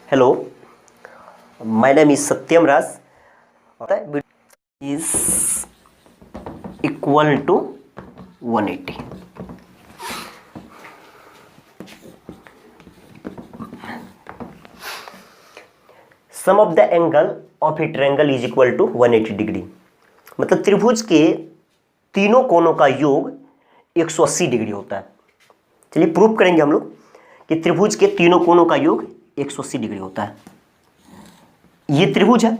Hello, my name is Satyam Raj is equal to 180। Sum of the angle of a triangle is equal to 180 degree. मतलब त्रिभुज के तीनों कोणों का योग 180 डिग्री होता है। चलिए प्रूफ करेंगे हम लोग कि त्रिभुज के तीनों कोणों का योग 180 डिग्री होता है। ये त्रिभुज है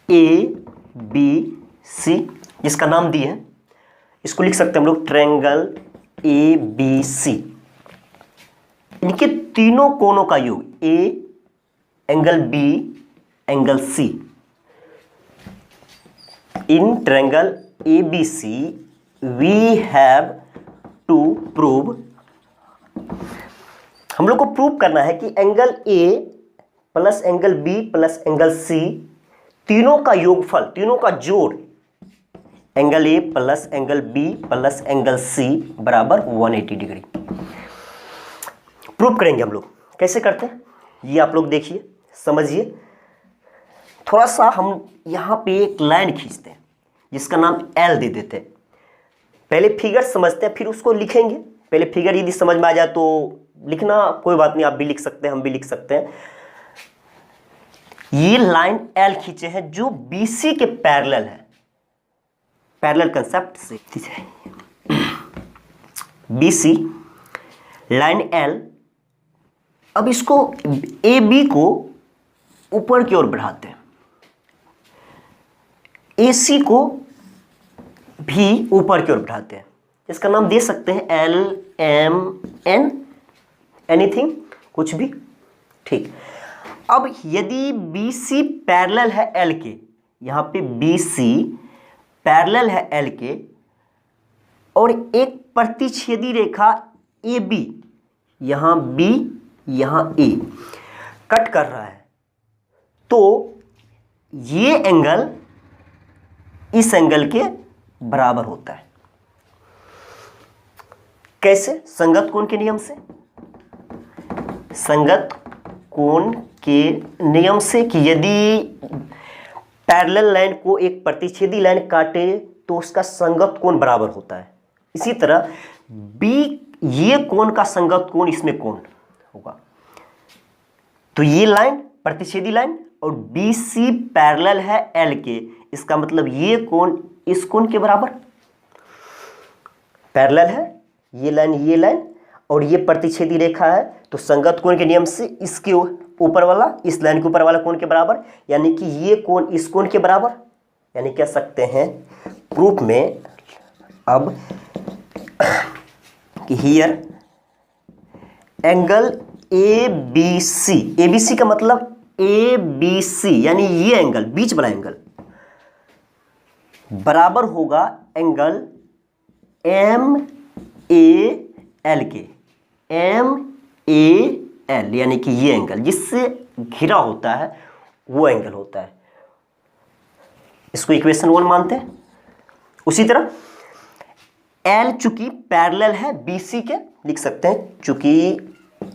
ए बी सी, जिसका नाम दिए हैं, इसको लिख सकते हैं हम लोग ट्रायंगल ए बी सी। इनके तीनों कोणों का योग A angle B angle C. In triangle A B C we have to prove, हम लोग को प्रूव करना है कि angle A plus angle B plus angle C, तीनों का योगफल, तीनों का जोड़ angle A plus angle B plus angle C बराबर 180 डिग्री। प्रूव करेंगे हम लोग। कैसे करते हैं ये आप लोग देखिए, समझिए। थोड़ा सा हम यहाँ पे एक लाइन खींचते हैं जिसका नाम एल दे देते हैं। पहले फिगर समझते हैं फिर उसको लिखेंगे। पहले फिगर यदि समझ में आ जाए तो लिखना कोई बात नहीं, आप भी लिख सकते हैं, हम भी लिख सकते हैं। ये लाइन एल खींचे हैं जो बीसी के पैरेलल है, पैरेलल कंसेप्ट से। बीसी लाइन एल, अब इसको ए बी को ऊपर की ओर बढ़ाते हैं, ए सी को भी ऊपर की ओर बढ़ाते हैं। इसका नाम दे सकते हैं एल एम एन, एनीथिंग, कुछ भी, ठीक। अब यदि बी सी पैरेलल है एल के, यहां पे बी सी पैरेलल है एल के, और एक प्रतिच्छेदी रेखा ए बी, यहां बी यहां ए कट कर रहा है, तो ये एंगल इस एंगल के बराबर होता है। कैसे? संगत कोण के नियम से। संगत कोण के नियम से कि यदि पैरेलल लाइन को एक प्रतिच्छेदी लाइन काटे तो उसका संगत कोण बराबर होता है। इसी तरह बी, ये कोण का संगत कोण इसमें कोण होगा। तो ये लाइन प्रतिच्छेदी लाइन और बी सी पैरेलल है एल के, इसका मतलब ये कोण इस कोण के बराबर पैरेलल है, ये लाइन और ये प्रतिच्छेदी रेखा है, तो संगत कोण के नियम से इसके ऊपर वाला, इस लाइन के ऊपर वाला कोण के बराबर, यानी कि ये कोण इस कोण के बराबर। यानी कह सकते हैं प्रूफ में अब कि here angle A B C का मतलब ए बी सी, यानी ये एंगल, बीच वाला एंगल बराबर होगा एंगल एम ए एल के। एम ए एल यानी कि ये एंगल जिससे घिरा होता है वो एंगल होता है। इसको इक्वेशन 1 मानते हैं। उसी तरह एल चूंकि पैरेलल है बीसी के, लिख सकते हैं चूंकि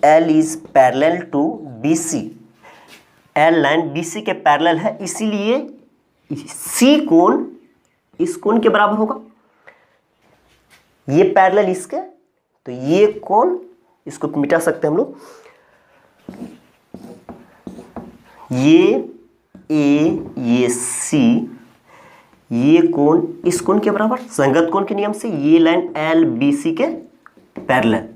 L is parallel to BC, L line BC के पैरेलल है, इसीलिए सी कोण इस कोण के बराबर होगा। ये पैरेलल इसके, तो ये कोण, इसको मिटा सकते हैं हम लोग। ये ए, ये सी, ये कोण इस कोण के बराबर, संगत कोण के नियम से ये लाइन एल बी सी के पैरेलल,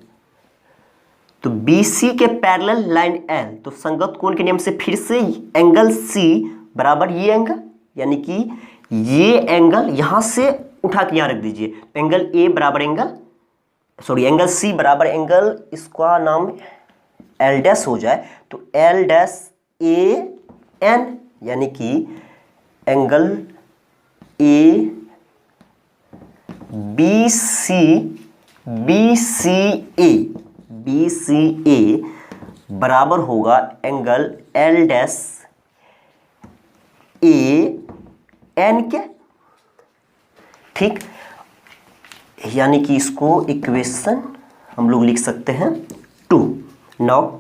तो बी सी के पैरेलल लाइन एल, तो संगत कोण के नियम से फिर से एंगल सी बराबर ये एंगल, यानी कि ये एंगल यहां से उठा के यहां रख दीजिए, एंगल ए बराबर एंगल सी बराबर एंगल, इसका नाम एल डैश हो जाए तो एल डैश ए एन, यानी कि एंगल ए बी सी ए बराबर होगा angle L dash A N के, ठीक। यानी कि इसको इक्वेशन हम लोग लिख सकते हैं 2। नाउ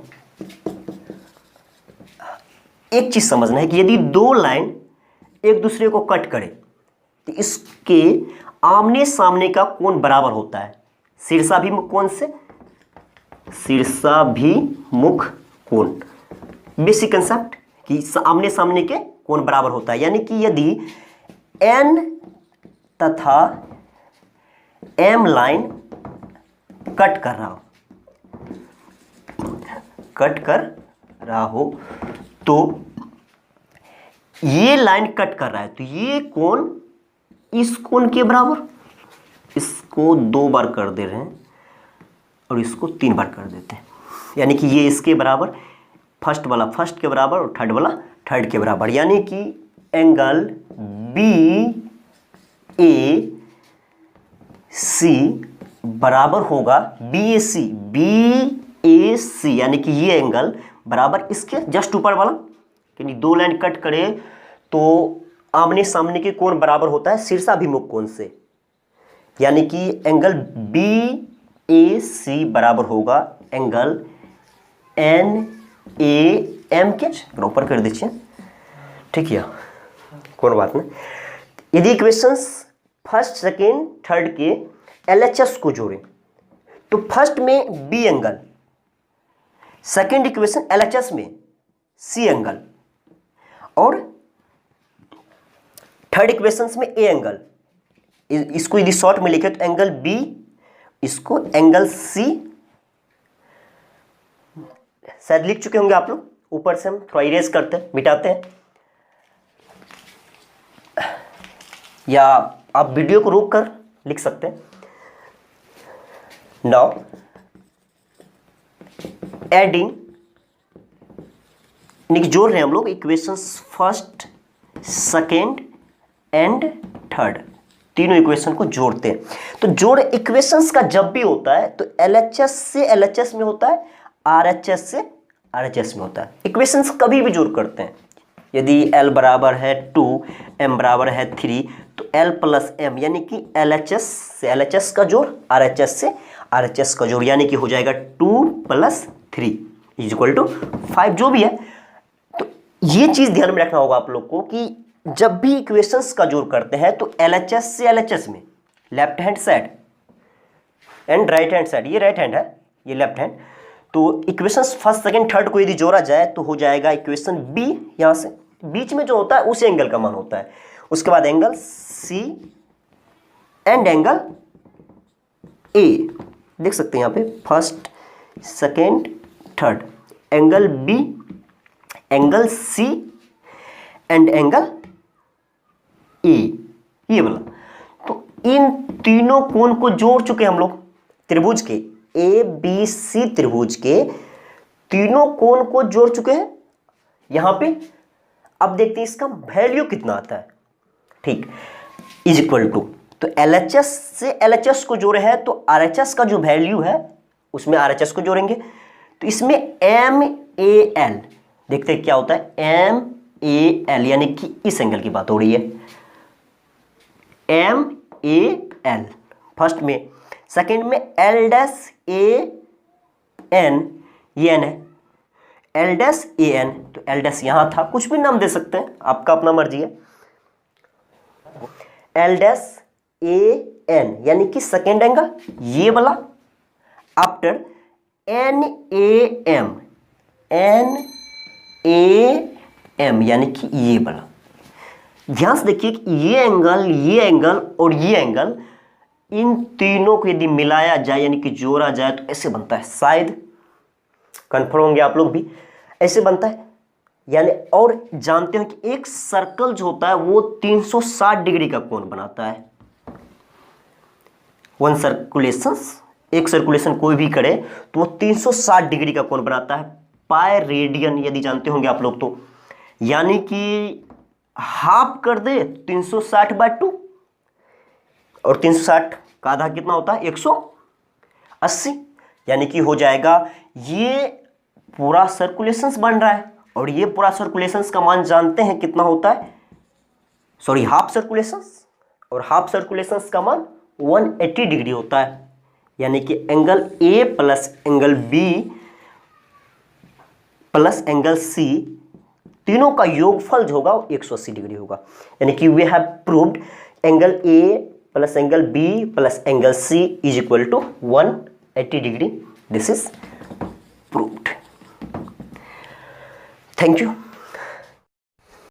एक चीज समझना है कि यदि दो लाइन एक दूसरे को कट करे तो इसके आमने सामने का कोण बराबर होता है शीर्षाभिमुख कोण से। शीर्षाभिमुख कोण बेसिक कंसेप्ट कि आमने सामने के कोण बराबर होता है, यानी कि यदि एन तथा एम लाइन कट कर रहा हो तो ये लाइन कट कर रहा है तो ये कोण इस कोण के बराबर, इसको 2 बार कर दे रहे हैं और इसको 3 बार कर देते हैं, यानी कि ये इसके बराबर, फर्स्ट वाला फर्स्ट के बराबर और थर्ड वाला थर्ड के बराबर, यानी कि एंगल बी ए सी बराबर होगा बी ए सी, यानी कि ये एंगल बराबर इसके जस्ट ऊपर वाला, यानी दो लाइन कट करे तो आमने सामने के कोण बराबर होता है शीर्षाभिमुख कोण से, यानी कि एंगल बी ए सी बराबर होगा एंगल एन ए एम के, ऊपर कर दीजिए, ठीक है, कोई बात नहीं। यदि इक्वेशंस फर्स्ट सेकेंड थर्ड के एलएचएस को जोड़ें तो फर्स्ट में B angle, second equation LHS में सी एंगल और थर्ड इक्वेशंस में ए एंगल, इसको यदि शॉर्ट में लिखे तो एंगल बी, इसको एंगल सी, शायद लिख चुके होंगे आप लोग, ऊपर से हम थोड़ा इरेज करते हैं, मिटाते हैं, या आप वीडियो को रोक कर लिख सकते हैं। नाउ एडिंग, जोड़ रहे हैं हम लोग equations first second and third, तीनों इक्वेशन को जोड़ते हैं। तो जोड़ इक्वेशंस का जब भी होता है तो एलएचएस से एलएचएस में होता है, आरएचएस से आरएचएस में होता है। इक्वेशंस कभी भी जोड़ करते हैं, यदि L बराबर है 2, M बराबर है 3 तो L प्लस M, यानी कि LHS से LHS का जोड़, RHS से RHS का जोड़, यानी कि हो जाएगा 2 + 3 = 5, जो भी है। तो ये चीज़ ध्यान में रखना होगा आप लोग को कि जब भी इक्वेशंस का जोड़ करते हैं तो LHS से LHS में, left hand side and right hand side, ये राइट हैंड है, ये लेफ्ट हैंड, तो इक्वेशंस फर्स्ट सेकंड थर्ड को यदि जोड़ा जाए तो हो जाएगा इक्वेशन बी, यहाँ से बीच में जो होता है उस एंगल का मान होता है, उसके बाद angle C and angle A, देख सकते हैं यहाँ पे first second third, angle B, angle C and angle A, ये वाला। तो इन तीनों कोण को जोड़ चुके हम लोग, त्रिभुज के ए बी सी त्रिभुज के तीनों कोण को जोड़ चुके हैं यहां पे। अब देखते हैं इसका वैल्यू कितना आता है, ठीक, = तो LHS से LHS को जोड़े हैं तो RHS का जो वैल्यू है उसमें RHS को जोड़ेंगे, तो इसमें MAL, देखते हैं क्या होता है, MAL, यानी कि इस एंगल की बात हो रही है, MAL फर्स्ट में, सेकेंड में L' AN, ये एन है, L' AN, तो L' यहां था, कुछ भी नाम दे सकते हैं, आपका अपना मर्जी है, L' AN, यानी कि सेकेंड एंगल ये वाला, आफ्टर NAM, यानी कि ये वाला। ध्यान से देखिए कि ये एंगल और ये एंगल, इन तीनों को यदि मिलाया जाए यानी कि जोड़ा जाए तो ऐसे बनता है, शायद कंफर्म होंगे आप लोग भी, ऐसे बनता है। यानी और जानते हैं कि एक सर्कल जो होता है वो 360 डिग्री का कोण बनाता है। एक सर्कुलेशन कोई भी करे तो वो 360 डिग्री का कोण बनाता है, पाई रेडियन यदि जानते होंगे आप लोग तो, यानी कि हाफ कर दे 360/2, और 360 का आधा कितना होता है, 180, यानी कि हो जाएगा, ये पूरा सर्कुलेशंस बन रहा है, और ये पूरा सर्कुलेशंस का मान जानते हैं कितना होता है, सॉरी हाफ सर्कुलेशंस, और हाफ सर्कुलेशंस का मान 180 डिग्री होता है, यानी कि angle A plus angle B plus angle C तीनों का योगफल जो होगा वो 180 डिग्री होगा। यानी कि we have proved angle A plus angle B plus angle C is equal to 180 degree. This is proved. Thank you.